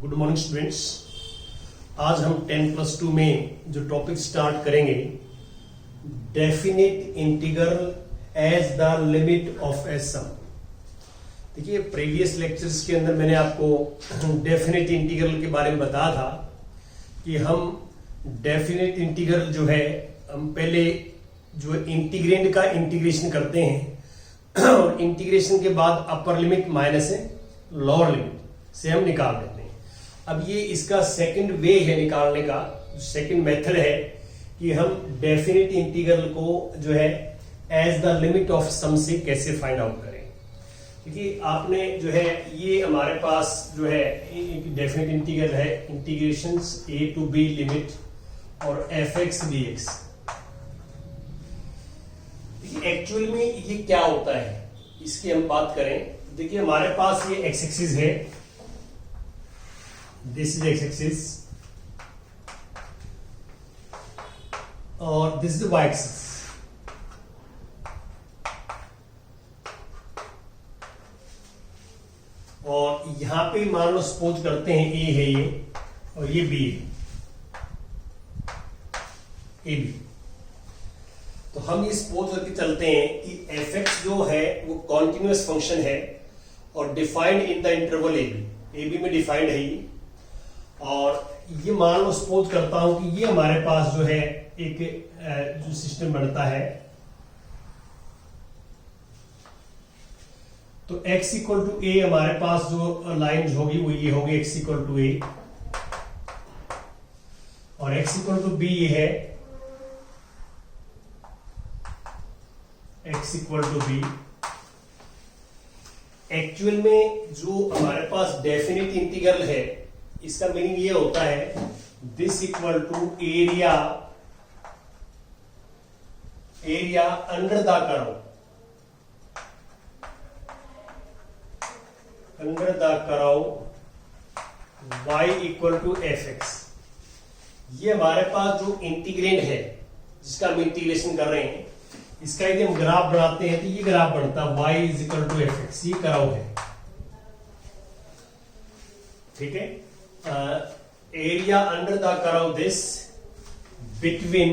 Good morning students. आज हम 10+2 में जो टॉपिक स्टार्ट करेंगे, definite integral as the limit of a sum. देखिए, प्रीवियस लेक्चर्स के अंदर मैंने आपको डेफिनिट इंटीग्रल के बारे में बताया था कि हम डेफिनिट इंटीग्रल जो है, हम पहले जो इंटीग्रेंड का इंटीग्रेशन करते हैं और इंटीग्रेशन के बाद अपर लिमिट माइनस लोअर लिमिट से हम निकाल देते हैं। अब ये इसका सेकंड वे है निकालने का, सेकंड मेथड है कि हम डेफिनिट इंटीग्रल को जो है as the limit of sum से कैसे फाइंड आउट करें। क्योंकि आपने जो है ये हमारे पास जो है डेफिनिट इंटीग्रल है, integration a to b limit और fx dx। एक्चुअल में ये क्या होता है इसकी हम बात करें। देखिए, हमारे पास ये एक्स एक्सिस है, दिस इज एक्स एक्सिस और दिस इज वाई एक्सिस। और यहां पे मान लो सपोज करते हैं ए है ये और ये बी है, ए बी। तो हम ये सपोज करके चलते हैं कि एफ एक्स जो है वो कॉन्टिन्यूअस फंक्शन है और defined in the interval A B. A B में डिफाइंड है ये। और ये मान लो सपोज करता हूं कि ये हमारे पास जो है एक जो सिस्टम बनता है, तो x इक्वल टू ए हमारे पास जो लाइन होगी वो ये होगी x इक्वल टू ए और x इक्वल टू बी ये है x इक्वल टू बी। एक्चुअल में जो हमारे पास डेफिनिट इंटीग्रल है, इसका मीनिंग ये होता है this equal to area under the curve, under the curve y equal to F X. ये हमारे पास जो इंटीग्रेंड है जिसका हम इंटीग्रेशन कर रहे हैं, इसका यदि हम ग्राफ बनाते हैं तो ये ग्राफ बनता है y is equal to F X. ये कर्व है, ठीक है। Area under the curve this between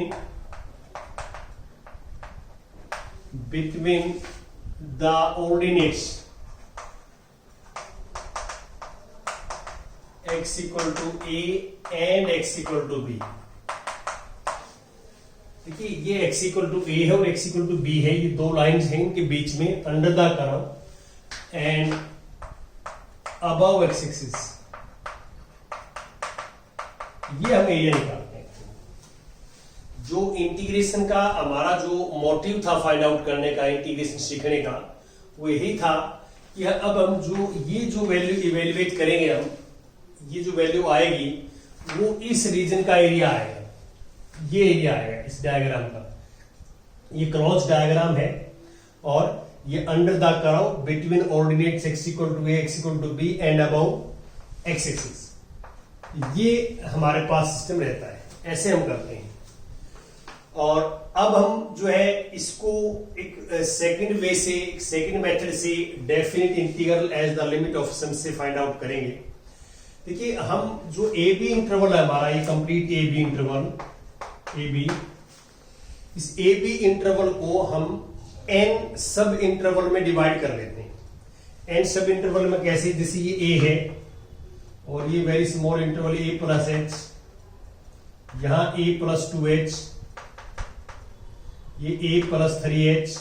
the ordinates x equal to a and x equal to b। देखिए, ये x इक्वल टू a है और x इक्वल टू b है, ये दो लाइंस हैं, इनके बीच में under the curve and above x axis. ये हम एरिया निकालते हैं। जो इंटीग्रेशन का हमारा जो मोटिव था फाइंड आउट करने का, इंटीग्रेशन सीखने का, वो यही था कि अब हम जो वैल्यू इवेल्युएट करेंगे, हम ये जो वैल्यू आएगी वो इस रीजन का एरिया आएगा। ये एरिया आएगा इस डायग्राम का। ये क्रॉस डायग्राम है और ये under the curve between ordinates x equal to a, x equal to b and above x axis. ये हमारे पास सिस्टम रहता है, ऐसे हम करते हैं। और अब हम जो है इसको एक सेकंड वे से, सेकंड मेथड से definite integral as the limit of sum से फाइंड आउट करेंगे। देखिए, हम जो ए बी इंटरवल है हमारा, ये complete A B interval, A B, इस ए बी इंटरवल को हम एन सब इंटरवल में डिवाइड कर लेते हैं। एन सब इंटरवल में कैसे, जैसे ये ए है और ये वेरी स्मॉल इंटरवल ए प्लस एच, यहां ए प्लस 2h, ये ए प्लस 3h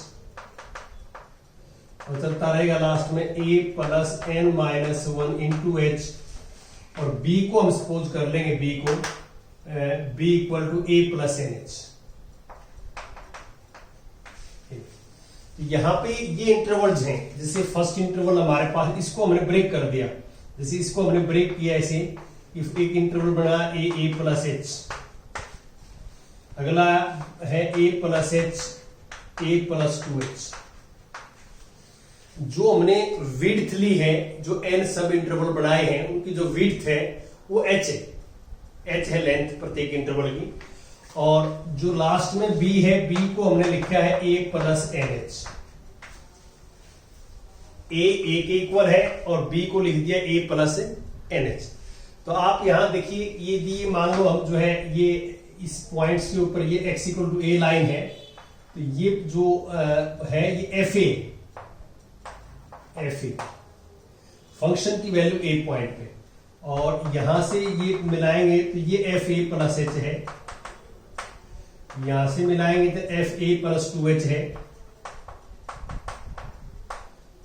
और चलता रहेगा लास्ट में a plus N minus 1 into h. और b को हम सपोज कर लेंगे, b को b equal to a plus N H. यहां पे ये इंटरवल्स हैं। जैसे फर्स्ट इंटरवल हमारे पास, इसको हमने ब्रेक कर दिया, जैसे इसको हमने ब्रेक किया ऐसे, इफ एक इंटरवल बना a प्लस एच, अगला है a plus H, a plus 2h। जो हमने विड्थ ली है, जो n सब इंटरवल बनाए हैं, उनकी जो विड्थ है वो h है, h है लेंथ प्रत्येक इंटरवल की। और जो लास्ट में b है, b को हमने लिखा है a प्लस एन एच। ए के इक्वल है और बी को लिख दिया ए प्लस एन एच। तो आप यहाँ देखिए, ये मान लो हम जो है ये इस पॉइंट्स के ऊपर ये x equal to A line है, तो ये जो है ये एफ ए फंक्शन की वैल्यू ए पॉइंट पे, और यहां से ये मिलाएंगे तो ये एफ ए प्लस एच है, यहां से मिलाएंगे तो एफ ए प्लस 2h है,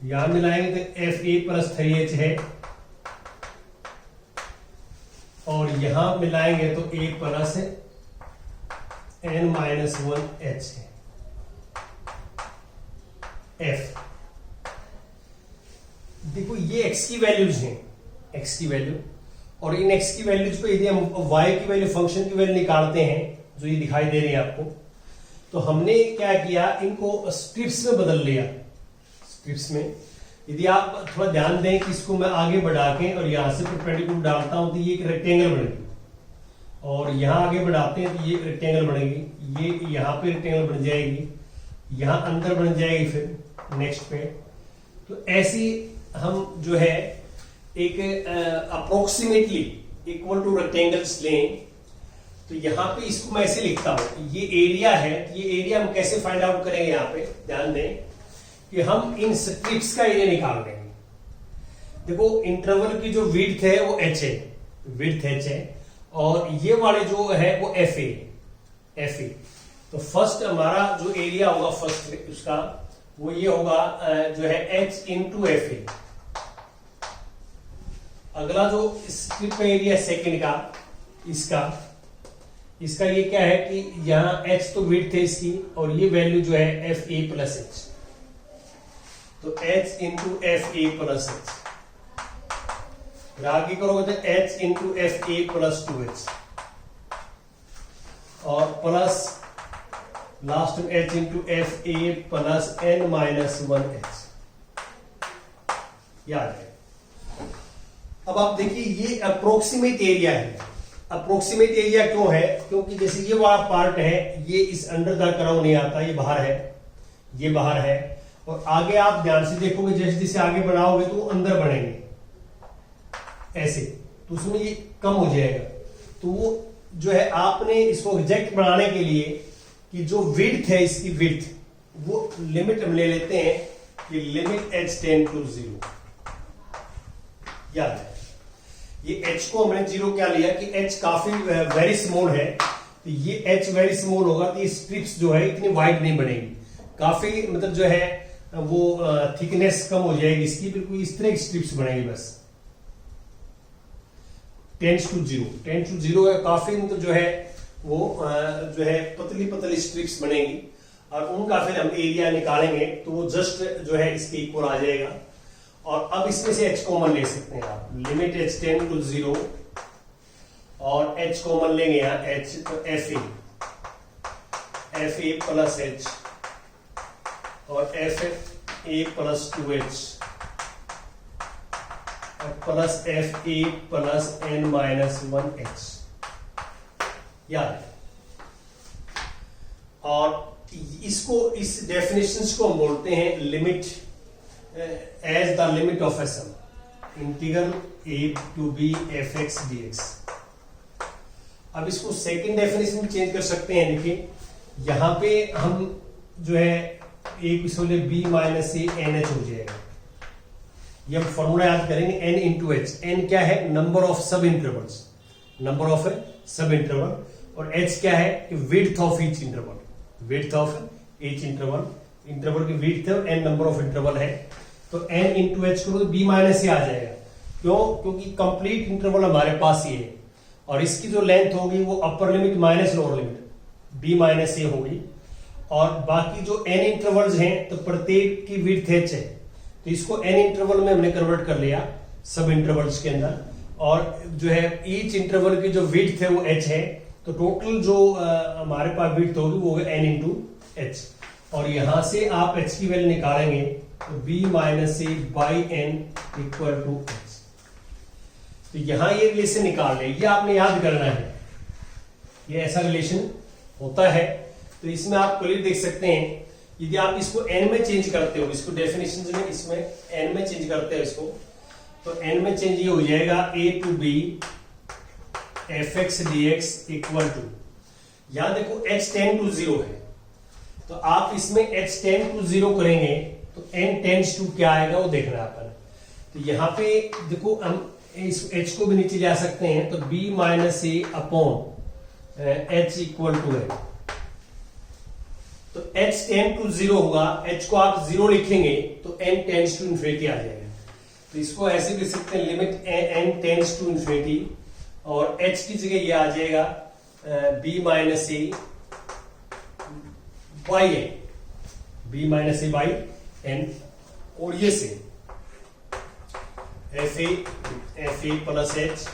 यहां मिलाएंगे तो एफ ए प्लस 3h है, और यहां मिलाएंगे तो a प्लस n-1h है f। देखो ये x की वैल्यूज हैं, x की वैल्यू, और इन x की वैल्यूज को यदि हम y की वैल्यू, फंक्शन की वैल्यू निकालते हैं जो ये दिखाई दे रही है आपको, तो हमने क्या किया, इनको स्ट्रिप्स में बदल लिया। स्ट्रिप्स में यदि आप थोड़ा ध्यान दें कि इसको मैं आगे बढ़ा के और यहां से परपेंडिकुलर डालता हूं तो ये एक रेक्टेंगल बनेगी, और यहां आगे बढ़ाते हैं तो ये रेक्टेंगल बनेगी, ये यहां पे रेक्टेंगल बन जाएगी, यहां अंदर बन जाएगी फिर नेक्स्ट पे। तो ऐसी हम जो है एक अप्रोक्सीमेटली इक्वल टू रेक्टेंगल्स लें, तो यहां पे इसको मैं ऐसे लिखता हूं, ये एरिया है, ये एरिया हम कैसे फाइंड आउट करेंगे, यहां पे ध्यान दें कि हम इन स्ट्रिप्स का एरिया निकाल देंगे। देखो इंटरवल की जो विड्थ है वो h है, विड्थ h है, और ये वाले जो है वो एफ ए। तो फर्स्ट हमारा जो एरिया होगा फर्स्ट उसका वो ये होगा जो है h इंटू एफ ए। अगला जो स्ट्रिप का एरिया सेकंड का, इसका ये क्या है कि यहां h तो विड्थ है इसकी, और ये वैल्यू जो है एफ ए प्लस एच, तो h into F A plus H. आगे करोगे तो h into F A plus 2h, और प्लस लास्ट में h into F A plus n-1h। याद है। अब आप देखिए ये अप्रोक्सीमेट एरिया है। अप्रोक्सीमेट एरिया क्यों है? क्योंकि जैसे ये वाला पार्ट है, ये इस अंडर द कर्व नहीं आता, ये बाहर है, ये बाहर है, और आगे आप ध्यान से देखोगे जैसे जैसे आगे बढ़ाओगे तो अंदर बढ़ेंगे ऐसे, तो उसमें ये कम हो जाएगा। तो वो जो है आपने इसको एग्जैक्ट बनाने के लिए कि जो विड्थ है इसकी विड्थ, वो लिमिट हम ले लेते हैं कि लिमिट h टेंड टू 0। याद है ये h को हमने 0 क्या लिया कि h काफी वेरी स्मॉल है, तो ये h वेरी स्मॉल होगा तो ये स्ट्रिप्स जो है इतनी वाइड नहीं बनेगी, काफी मतलब जो है वो थिकनेस कम हो जाएगी इसकी, बिल्कुल इस तरह की स्ट्रिप्स बनेगी बस। टेंड्स टू 0 है, काफी मतलब जो है वो जो है पतली पतली स्ट्रिप्स बनेगी, और उनका फिर हम एरिया निकालेंगे तो वो जस्ट जो है इसके इक्वल आ जाएगा। और अब इसमें से h कॉमन ले सकते हैं आप, लिमिट h टेंड टू 0, और h कॉमन लेंगे यहाँ h, तो एफ ए प्लस h और F A plus 2h plus F A plus n-1h। याद है। और इसको, इस डेफिनेशंस को हम बोलते हैं limit as the limit of a sum, integral a to b fx dx। अब इसको सेकंड डेफिनेशन में चेंज कर सकते हैं। देखिए यहां पे हम जो है एक इसको b minus A N H हो जाएगा, ये हम फॉर्मूला याद करेंगे, n इंटू एच। n क्या है? नंबर ऑफ सब इंटरवल्स, नंबर ऑफ सब इंटरवल, और h क्या है? Width of each interval, width of each interval, interval की विड्थ है, n नंबर ऑफ इंटरवल है, तो n इंटू एच करो तो b माइनस ए आ जाएगा। क्यों? क्योंकि कंप्लीट इंटरवल हमारे पास ये है, और इसकी जो लेंथ होगी वो upper limit minus lower limit b minus a होगी, और बाकी जो n इंटरवल्स हैं तो प्रत्येक की विड्थ h है, तो इसको n इंटरवल में हमने कन्वर्ट कर लिया सब इंटरवल्स के अंदर, और जो है ईच इंटरवल की जो विड्थ है वो h है, तो टोटल जो हमारे पास विड्थ होगी वो n इंटू एच, और यहां से आप h की वैल्यू निकालेंगे तो b minus A by n equal to h। तो यहां ये रिलेशन निकाल लें, ये आपने याद करना है, ये ऐसा रिलेशन होता है। तो इसमें आप क्लियर देख सकते हैं, यदि आप इसको n में चेंज करते हो, इसको डेफिनेशन में इसमें n में चेंज करते हो इसको, तो n में चेंज ये हो जाएगा a to b F X D X equal to, यहां देखो h टेन टू 0 है, तो आप इसमें h टेन टू 0 करेंगे तो n टेंस टू क्या आएगा वो देखना है अपन। तो यहाँ पे देखो हम इस h को भी नीचे जा सकते हैं, तो b minus A upon h equal to है, तो h टेन टू 0 होगा, h को आप 0 लिखेंगे तो n टेंस टू इन्फिनिटी आ जाएगा। तो इसको ऐसे लिख सकते हैं limit n tends to infinity, और h की जगह ये आ जाएगा b minus A by N, b minus A by N, और ये से एफ ए प्लस एच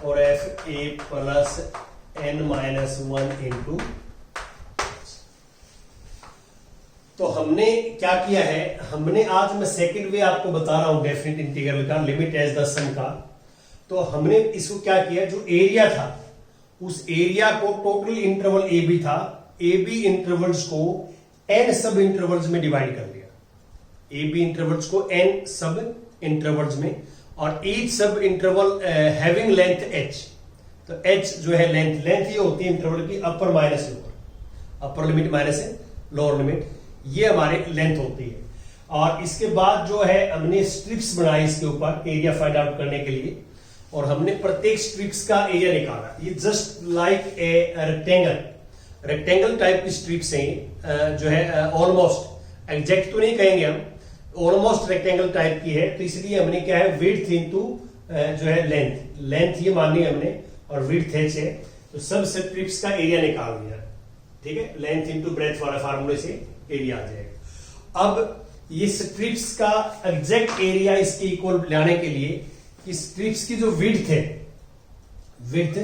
और F A plus N minus 1 into. तो हमने क्या किया है, हमने आज मैं सेकंड वे आपको बता रहा हूं डेफिनेट इंटीग्रल का, लिमिट एज द सम का। तो हमने इसको क्या किया, जो एरिया था उस एरिया को टोटल इंटरवल ए बी था, ए बी इंटरवल्स को एन सब इंटरवल्स में डिवाइड कर लिया, ए बी इंटरवल्स को एन सब इंटरवल्स में, और ईच सब इंटरवल हैविंग लेंथ एच। तो एच जो है लेंथ ये होती है इंटरवल की अपर माइनस लोअर, अपर लिमिट माइनस लोअर लिमिट, ये हमारी लेंथ होती है। और इसके बाद जो है हमने स्ट्रिप्स बनाई इसके ऊपर एरिया फाइंड आउट करने के लिए, और हमने प्रत्येक स्ट्रिप्स का एरिया निकाला। ये just like a rectangle type की स्ट्रिप्स हैं, जो है ऑलमोस्ट एग्जैक्ट तो नहीं कहेंगे हम, ऑलमोस्ट रेक्टेंगल टाइप की है। तो इसलिए हमने क्या है विड्थ इनटू जो है लेंथ ये मानी हमने, और विड्थ एच है, तो सब स्ट्रिप्स का एरिया निकाल दिया, ठीक है। लेंथ इनटू ब्रेथ वाला फार्मूले से एरिया आ जाएगा। अब ये स्ट्रिप्स का एग्जैक्ट एरिया इसके इक्वल लाने के लिए इस स्ट्रिप्स की जो विड्थ है, विड्थ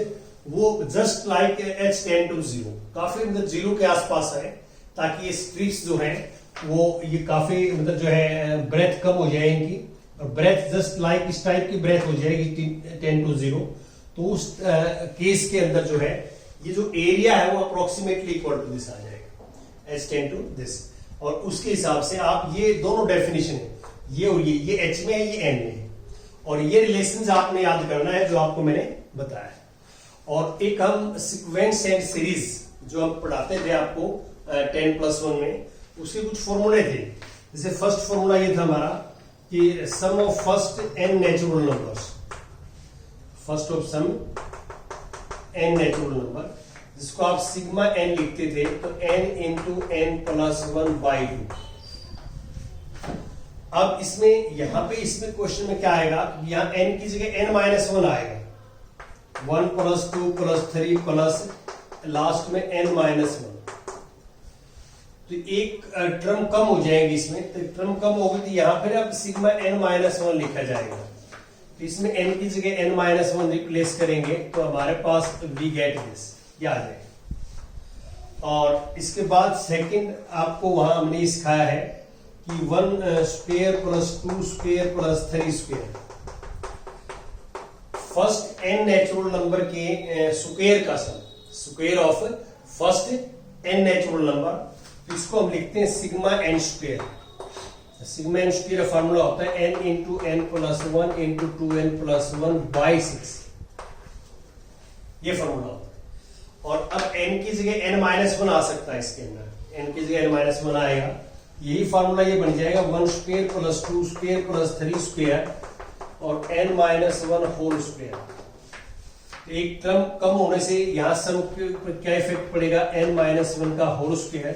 वो just like H tend to 0, काफी मतलब 0 के आसपास है, ताकि ये स्ट्रिप्स जो है वो ये काफी मतलब जो है ब्रेथ कम हो जाए इनकी, और ब्रेथ जस्ट लाइक इस टाइप की ब्रेथ हो जाएगी 10 to 0। तो उस केस के अंदर जो है ये जो एरिया है वो अप्रोक्सीमेटली इक्वल टू दिस आ जाएगा, एच टेन टू दिस। और उसके हिसाब से आप ये दोनों डेफिनेशन है, ये और ये एच में है, ये एन में है, और ये रिलेशन आपने याद करना है जो आपको मैंने बताया है। और एक हम सीक्वेंस एंड सीरीज जो हम पढ़ाते थे आपको 10+1 में, उसके कुछ फॉर्मूले थे। जैसे फर्स्ट फॉर्मूला ये था हमारा कि sum of first n natural numbers, first of sum n natural number, जिसको आप सिग्मा एन लिखते थे, तो एन इंटू एन प्लस 1/2। अब इसमें यहां पे इसमें क्वेश्चन में क्या आएगा, यहां एन की जगह एन माइनस 1 आएगा, 1 + 2 + 3 प्लस लास्ट में एन माइनस 1। तो एक टर्म कम हो जाएगी इसमें, तो टर्म कम होगी तो यहां पर अब सिग्मा एन माइनस 1 लिखा जाएगा। तो इसमें एन की जगह एन माइनस 1 रिप्लेस करेंगे तो हमारे पास वी गेट दिस, ये आ जाएगा। और इसके बाद सेकंड आपको वहां हमने सिखाया है कि 1² + 2² + 3², फर्स्ट एन नेचुरल नंबर के स्क्वायर का sum, square of first n natural number, इसको हम लिखते हैं sigma n square. Sigma n square का फार्मूला होता है n into n plus 1 into 2n + 1/6, ये फार्मूला होता है। और अब n की जगह n माइनस 1 आ सकता है इसके अंदर, n की जगह n माइनस 1 आएगा, यही फार्मूला ये बन जाएगा 1² + 2² + 3² और n माइनस 1 होल स्क्वायर। एक टर्म कम होने से यहां सम पर क्या इफेक्ट पड़ेगा, n माइनस 1 का होल स्क्वायर,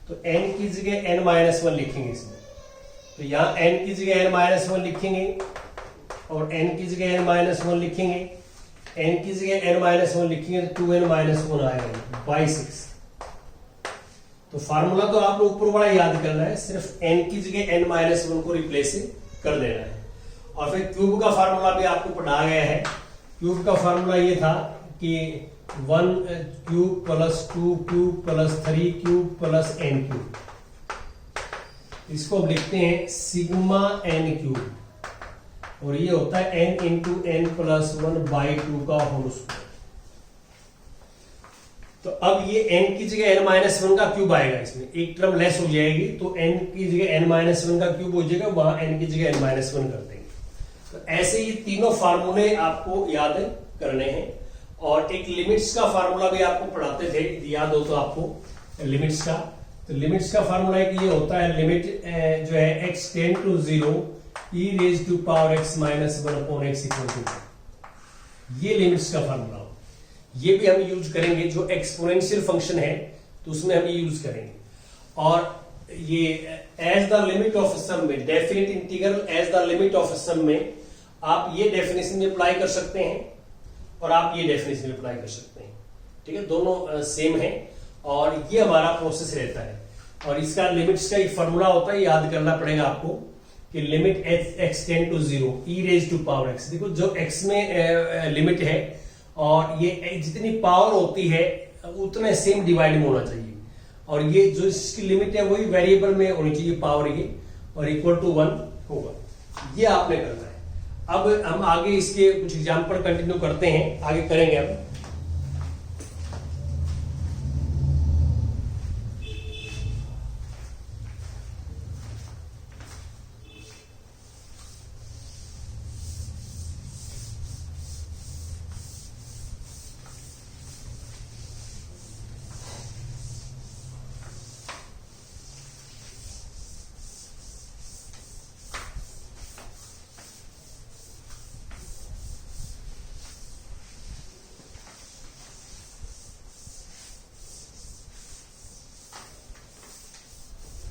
तो n की जगह n माइनस 1 लिखेंगे इसमें, तो यहां n की जगह n माइनस 1 लिखेंगे और n की जगह n माइनस 1 लिखेंगे, n की जगह n माइनस 1 लिखेंगे तो 2n माइनस 1 आएगा 6। तो फार्मूला तो आप लोग ऊपर वाला याद करना है, सिर्फ n की जगह n माइनस 1 को रिप्लेस कर देना है। और फिर क्यूब का फार्मूला भी आपको पढ़ा गया है। क्यूब का फार्मूला ये था कि 1³ + 2³ + 3³ + n³, इसको हम लिखते हैं सिग्मा n³, और ये होता है n इंटू n + 1/2 का होल स्क्वायर। तो अब ये n की जगह n माइनस 1 का क्यूब आएगा, इसमें एक टर्म लेस हो जाएगी, तो n की जगह n माइनस 1 का क्यूब हो जाएगा, वहां n की जगह n माइनस 1 कर देंगे। तो ऐसे ये तीनों फार्मूले आपको याद करने हैं। और एक लिमिट्स का फार्मूला भी आपको पढ़ाते थे, याद हो तो आपको लिमिट्स का। तो लिमिट्स का फार्मूला एक ये होता है, लिमिट जो है x tend to 0 e raise to power x minus 1 upon x equal to, ये लिमिट्स का फार्मूला हो। ये भी हम यूज करेंगे, जो एक्सपोनेंशियल फंक्शन है तो उसमें हम ये यूज करेंगे। और ये as the limit of sum में, definite integral as the limit of sum में आप ये डेफिनेशन में अप्लाई कर सकते हैं और आप ये डेफिनेशन में अप्लाई कर सकते हैं। ठीक है, दोनों सेम है और ये हमारा प्रोसेस रहता है। और इसका लिमिट्स का एक फॉर्मूला होता है, याद करना पड़ेगा आपको कि limit x tend to 0 e raise to power x। देखो जो x में लिमिट है और ये जितनी पावर होती है उतना सेम डिवाइड में होना चाहिए, और ये जो इसकी लिमिट है वही वेरिएबल में होनी चाहिए पावर ये, और इक्वल टू 1 होगा। ये आपने करना है। अब हम आगे इसके कुछ एग्जांपल कंटिन्यू करते हैं, आगे करेंगे अब।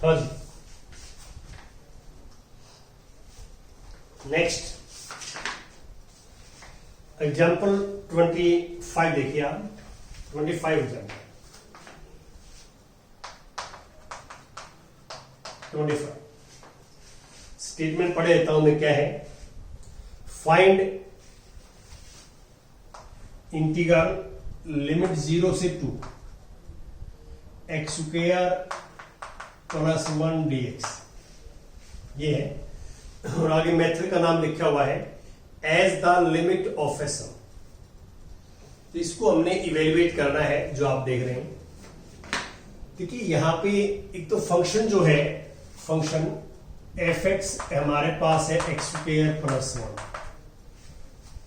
हाँ जी, नेक्स्ट एग्जाम्पल 25 देखिए आप। 25 एग्जाम्पल 25 स्टेटमेंट पढ़े देता हूं मैं, क्या है। फाइंड इंटीग्रल लिमिट 0 से 2 x स्क्वायर प्लस 1 dx, ये है। और आगे मेथड का नाम लिखा हुआ है as the limit of a सम। तो इसको हमने इवेल्युएट करना है, जो आप देख रहे हैं। देखिए यहां पे एक तो फंक्शन जो है, फंक्शन f(x) हमारे पास है x स्क्वायर प्लस 1,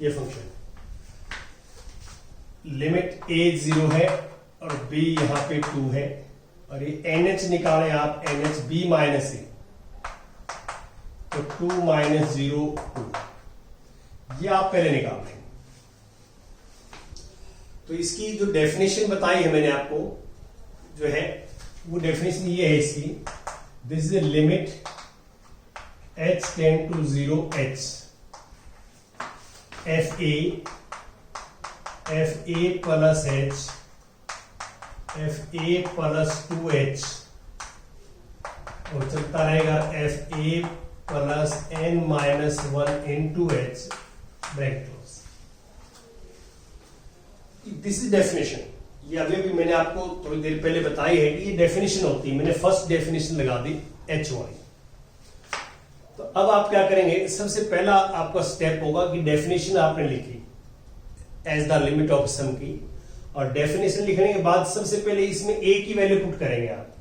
ये फंक्शन। लिमिट a 0 है और b यहां पे 2 है, और ये NH निकाले आप, NH b माइनस ए, तो 2 माइनस 0 2, ये आप पहले निकाल लेंगे। तो इसकी जो डेफिनेशन बताई है मैंने आपको, जो है वो डेफिनेशन ये है इसकी, this is a limit h tend to 0 h fa plus h fa plus 2h, और चलता रहेगा fa plus n minus 1 into h bracket close. This is definition. ये अभी भी मैंने आपको थोड़ी देर पहले बताई है कि ये डेफिनेशन होती है, मैंने फर्स्ट डेफिनेशन लगा दी h वाली। तो अब आप क्या करेंगे, सबसे पहला आपका स्टेप होगा कि डेफिनेशन आपने लिखी एज द लिमिट ऑफ सम की, और डेफिनेशन लिखने के बाद सबसे पहले इसमें a की वैल्यू पुट करेंगे आप।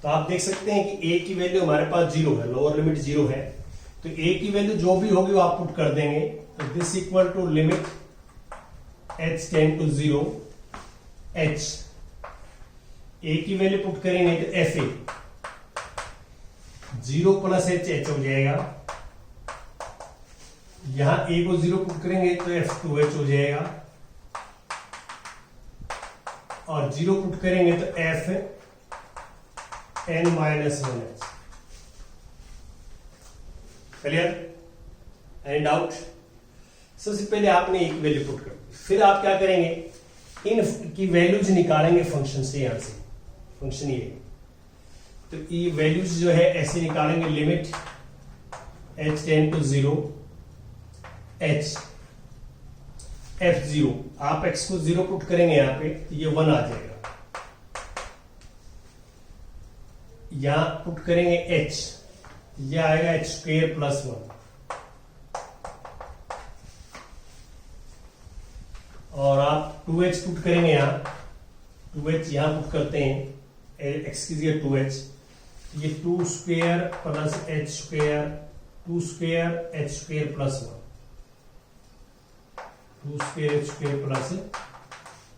तो आप देख सकते हैं कि a की वैल्यू हमारे पास 0 है, लोअर लिमिट 0 है, तो a की वैल्यू जो भी होगी वो आप पुट कर देंगे। तो this equal to limit h tend to 0 h, a की वैल्यू पुट करेंगे तो fa 0 प्लस h h हो जाएगा, यहां a को 0 पुट करेंगे तो f2h हो जाएगा, और 0 पुट करेंगे तो f n minus 1h। Clear? Any doubt? सबसे पहले आपने एक वैल्यू पुट कर दी, फिर आप क्या करेंगे, इन की वैल्यूज निकालेंगे फंक्शन से। यहां से फंक्शन ये, तो ये वैल्यूज जो है ऐसे निकालेंगे, limit h tend to 0 h f0, आप x को 0 पुट करेंगे यहां पे तो ये 1 आ जाएगा, यहां पुट करेंगे h, ये आएगा h स्क्वायर प्लस 1, और आप 2h पुट करेंगे यहां, 2h यहां पुट करते हैं, x की जगह 2h, ये 2 square plus h square, 2 square h square plus 1, 2 square H square plus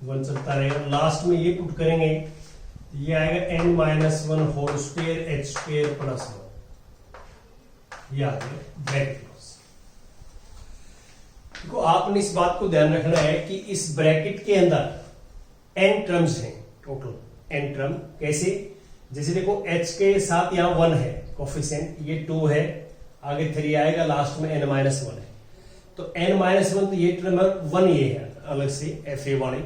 1 चलता रहेगा। लास्ट में ये पुट करेंगे, ये आएगा n minus 1 whole square H square plus 1, ये आ जाएगा ब्रैकेट क्लोज। देखो आपने इस बात को ध्यान रखना है कि इस ब्रैकेट के अंदर n टर्म्स हैं, टोटल n टर्म। कैसे? जैसे देखो h के साथ यहाँ 1 है कोफिशिएंट, ये 2 है, आगे 3 आएगा, लास्ट में n माइनस 1 है। तो n माइनस 1 तो ये टर्म 1 ये है अलग से fa वाली।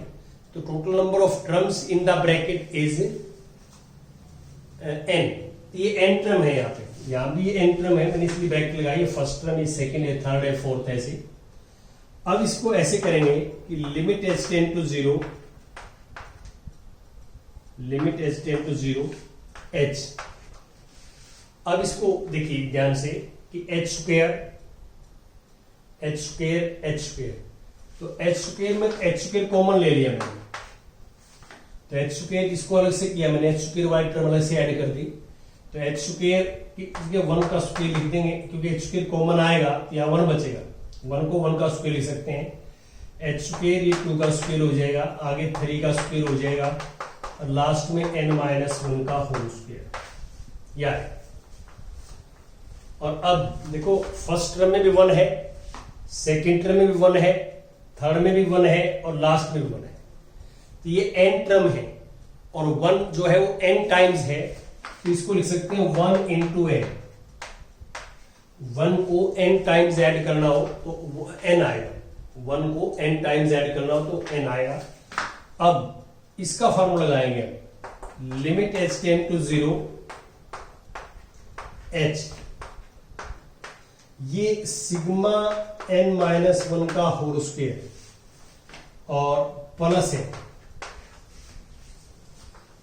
तो total number of terms in the bracket is n। ये n टर्म है, यहाँ पे यहाँ भी ये n टर्म है, मैंने इसलिए ब्रैकेट लगाई है। फर्स्ट टर्म, ये सेकंड है, थर्ड है, फोर्थ है, ऐसे। अब इसको ऐसे करेंगे कि limit h tend to 0, limit h tend to 0 h। अब इसको देखिए ध्यान से कि h square h square h square, तो h स्क्वायर में h स्क्वायर कॉमन ले लिया मैंने, तो h स्क्वायर इसको अलग से किया मैंने, h स्क्वायर वाली टर्म अलग से ऐड कर दी। तो h स्क्वायर 1 का स्क्वायर लिख देंगे, क्योंकि h स्क्वायर कॉमन आएगा तो यहाँ 1 बचेगा, 1 को 1 का स्क्वायर लिख सकते हैं। h स्क्वायर ये 2 का स्क्वायर हो जाएगा, आगे 3 का स्क्वायर हो जाएगा, और लास्ट में n माइनस 1 का होल स्क्वायर, या है। और अब देखो फर्स्ट टर्म में भी 1 है, सेकेंड टर्म में भी 1 है, थर्ड में भी 1 है, और लास्ट में भी 1 है। तो ये n टर्म है, और 1 जो है वो n टाइम्स है, तो इसको लिख सकते हैं 1 इंटू n। 1 को n टाइम्स ऐड करना हो तो n आएगा, 1 को n टाइम्स ऐड करना हो तो n आएगा। अब इसका फॉर्मूला लगाएंगे, limit h tend to 0 h, ये सिग्मा n माइनस 1 का होल स्क्वायर और प्लस है।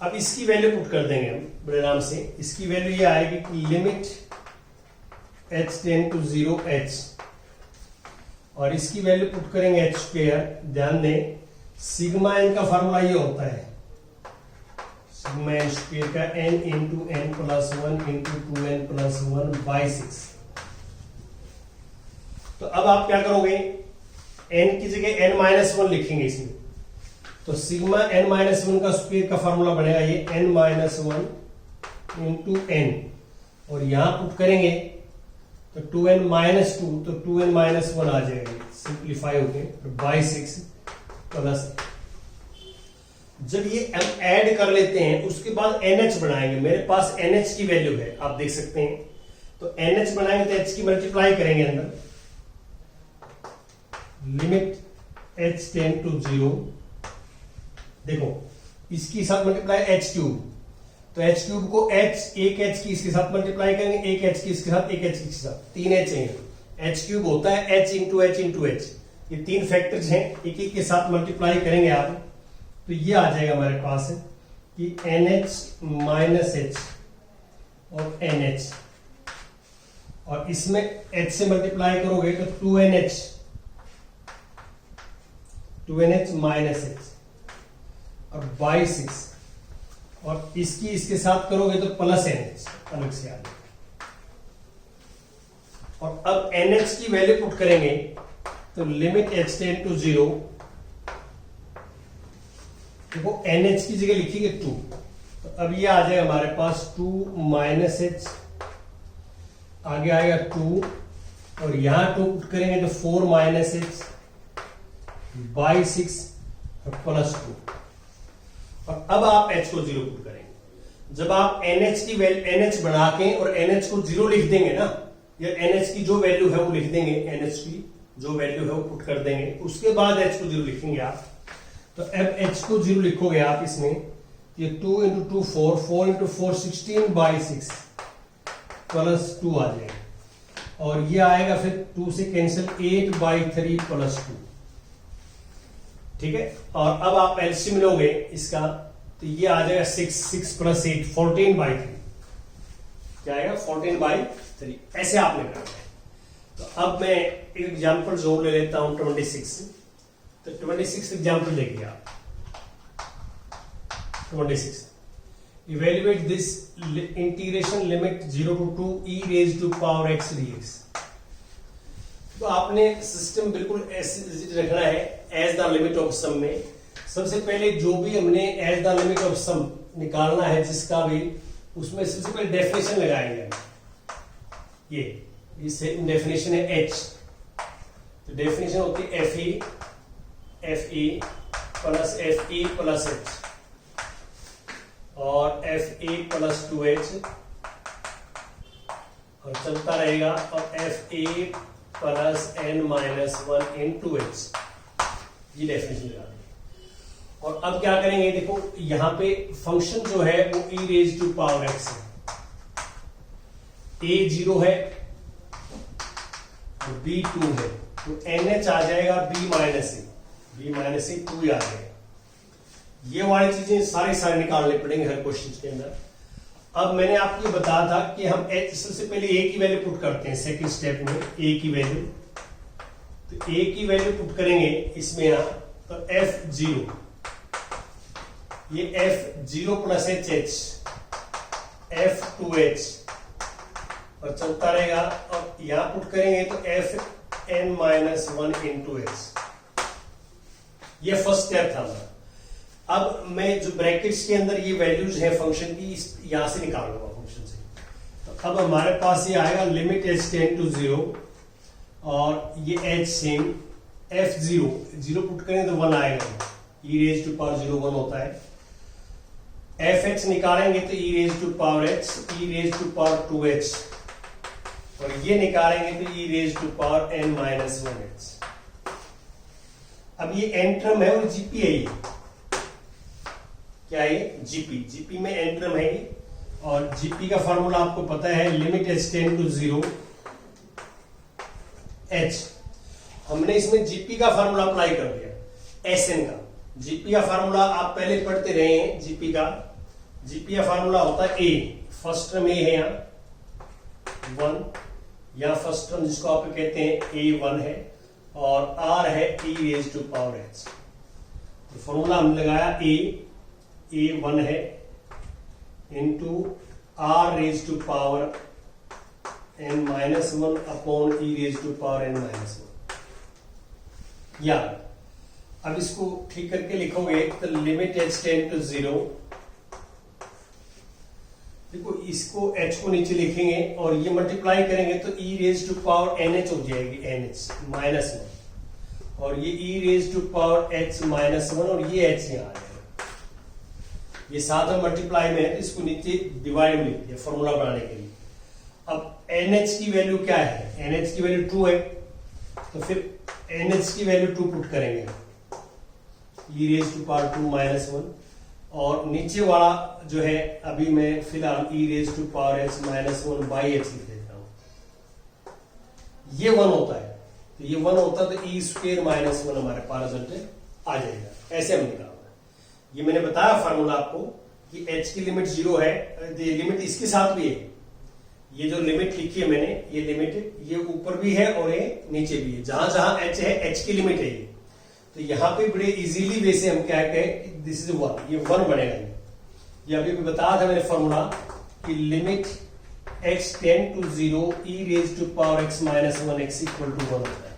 अब इसकी वैल्यू पुट कर देंगे हम बड़े आराम से। इसकी वैल्यू ये आएगी कि limit h tend to 0 h, और इसकी वैल्यू पुट करेंगे h स्क्वायर। ध्यान दें सिग्मा n का फॉर्मूला ये होता है, सिग्मा n स्क्वायर का n into n plus 1 into 2n plus 1 by 6। तो अब आप क्या करोगे, n की जगह n माइनस 1 लिखेंगे इसमें, तो सिग्मा n माइनस 1 का स्क्वायर का फॉर्मूला बनेगा ये n माइनस 1 इंटू n, और यहां पुट करेंगे तो 2n माइनस 2, तो 2n माइनस 1 आ जाएगा, सिंप्लीफाई होके बाई 6 प्लस। जब ये हम ऐड कर लेते हैं उसके बाद NH बनाएंगे। मेरे पास NH की वैल्यू है, आप देख सकते हैं, तो NH बनाएंगे तो H की मल्टीप्लाई करेंगे अंदर, लिमिट h टेंड टू 0। देखो इसके साथ मल्टीप्लाई h क्यूब, तो h क्यूब को h, एक h की इसके साथ मल्टीप्लाई करेंगे, एक h की इसके साथ, एक h की इसके साथ, 3 h है। h क्यूब होता है h into h into h, ये 3 फैक्टर्स हैं, एक एक के साथ मल्टीप्लाई करेंगे आप, तो ये आ जाएगा हमारे पास कि NH माइनस h और NH, और इसमें h से मल्टीप्लाई करोगे तो 2NH माइनस h और बाई 6, और इसकी इसके साथ करोगे तो प्लस NH अलग से आ जाएगा। और अब NH की वैल्यू पुट करेंगे तो लिमिट h टेंड टू 0, देखो NH की जगह लिखेंगे 2, तो अब ये आ जाएगा हमारे पास 2 माइनस h, आगे आएगा 2, और यहां 2 पुट करेंगे तो 4 माइनस h बाई 6 और प्लस 2, और अब आप h को 0 पुट करेंगे। जब आप NH की NH बना के और NH को 0 लिख देंगे ना, या NH की जो वैल्यू है वो लिख देंगे, NH की जो वैल्यू है वो पुट कर देंगे, उसके बाद h को 0 लिखेंगे आप। तो अब h को 0 लिखोगे आप इसमें, ये 2 इंटू 2 4, 4 इंटू 4 16 बाई 6 प्लस 2 आ जाएगा, और ये आएगा फिर 2 से कैंसिल 8 बाई 3 प्लस 2, ठीक है। और अब आप एलसीएम लोगे इसका, तो ये आ जाएगा 6 प्लस 8 14 बाई 3, क्या आएगा 14 बाई 3, ऐसे आपने करना है। तो अब मैं एक एग्जाम्पल जो ले लेता हूं 26, तो 26 एग्जाम्पल देखिए आप। 26 evaluate this integration limit 0 to 2 e raised to power x dx। तो आपने सिस्टम बिल्कुल ऐसे रखना है as the limit of sum में। सबसे पहले जो भी हमने एज द लिमिट ऑफ सम निकालना है जिसका भी, उसमें सबसे पहले डेफिनेशन लगाएंगे। ये डेफिनेशन है एच, तो डेफिनेशन होती है F E plus F E plus H और एफ ए प्लस 2h और चलता रहेगा, और F A plus N minus 1 in 2h। ये डेफिनेशन लगा दी। और अब क्या करेंगे, देखो यहां पे फंक्शन जो है वो e raise to power x है, a 0 है और b 2 है, तो nh आ जाएगा b माइनस ए, 2 ही आ जाएगा। ये वाली चीजें सारे निकालने पड़ेंगे हर क्वेश्चन के अंदर। अब मैंने आपको ये बताया था कि हम h सबसे पहले a की वैल्यू पुट करते हैं सेकंड स्टेप में, a की वैल्यू, तो a की वैल्यू पुट करेंगे इसमें यहां, तो f0, ये f0 प्लस h f2h और चलता रहेगा, और यहां पुट करेंगे तो fn माइनस 1 इंटू h। ये फर्स्ट स्टेप था हमारा। अब मैं जो ब्रैकेट्स के अंदर ये वैल्यूज है फंक्शन की, यहां से निकाल लूंगा फंक्शन से। तो अब हमारे पास ये आएगा लिमिट h टेंड टू 0 और ये h सेम f0 0 पुट करें तो 1 आएगा, e रेज टू पावर 0 1 होता है। fh निकालेंगे तो e raise to power h, e raise to power 2h, और ये निकालेंगे तो e raise to power n minus 1h। अब ये n टर्म है और जीपी है, ये क्या है, जीपी में n टर्म है ये, और जीपी का फॉर्मूला आपको पता है limit h tend to 0 h। हमने इसमें जीपी का फॉर्मूला अप्लाई कर दिया एसएन का। जीपी का फॉर्मूला आप पहले पढ़ते रहे हैं, जीपी का फॉर्मूला होता है a, फर्स्ट टर्म a है यहाँ 1, या फर्स्ट टर्म जिसको आप कहते हैं a1 है, और r है e raise to power h। तो फॉर्मूला हमने लगाया a1 है into r raise to power n minus 1 upon e raise to power n minus 1। या अब इसको ठीक करके लिखोगे तो लिमिट h टेंड टू 0, देखो इसको h को नीचे लिखेंगे और ये मल्टीप्लाई करेंगे तो e raise to power nh हो जाएगी, nh माइनस 1, और ये e raise to power h minus 1, और ये h यहाँ आ जाएगा। ये साथ में मल्टीप्लाई में है तो इसको नीचे डिवाइड में लिख दिया फॉर्मूला बनाने के लिए। अब nh की वैल्यू क्या है, nh की वैल्यू 2 है, तो फिर nh की वैल्यू 2 पुट करेंगे, e raise to power 2 minus 1, और नीचे वाला जो है अभी मैं फिलहाल e raise to power h minus 1 by h लिख देता हूं। ये 1 होता है, तो ये 1 होता है तो e स्क्वायर माइनस 1 हमारे पास रिजल्ट आ जाएगा। ऐसे हम निकालना, ये मैंने बताया फार्मूला आपको कि h की लिमिट 0 है, लिमिट इसके साथ भी है। ये जो लिमिट लिखी है मैंने, ये लिमिट ये ऊपर भी है और ये नीचे भी है, जहां जहां h है h की लिमिट है ये। तो यहाँ पे बड़े इजीली वे से हम क्या कहें, दिस इज 1, ये 1 बनेगा। ये अभी भी बताया था मैंने फॉर्मूला कि limit x tend to 0 e raise to power x minus 1 x equal to 1 होता है।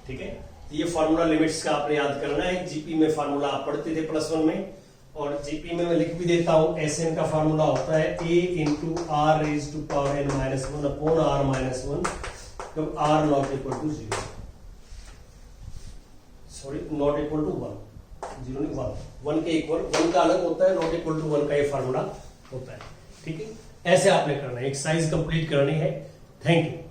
ठीक है, तो ये फॉर्मूला लिमिट्स का आपने याद करना है। जीपी में फॉर्मूला आप पढ़ते थे +1 में, और जीपी में मैं लिख भी देता हूं, एसएन का फॉर्मूला होता है a into R raise to power n minus 1 upon r minus 1, जब r not equal to 0, sorry not equal to 1, 0 नहीं 1 के इक्वल, 1 का अलग होता है, नॉट इक्वल टू 1 का ये फॉर्मूला होता है। ठीक है, ऐसे आपने करना है, एक्सरसाइज कंप्लीट करनी है। Thank you.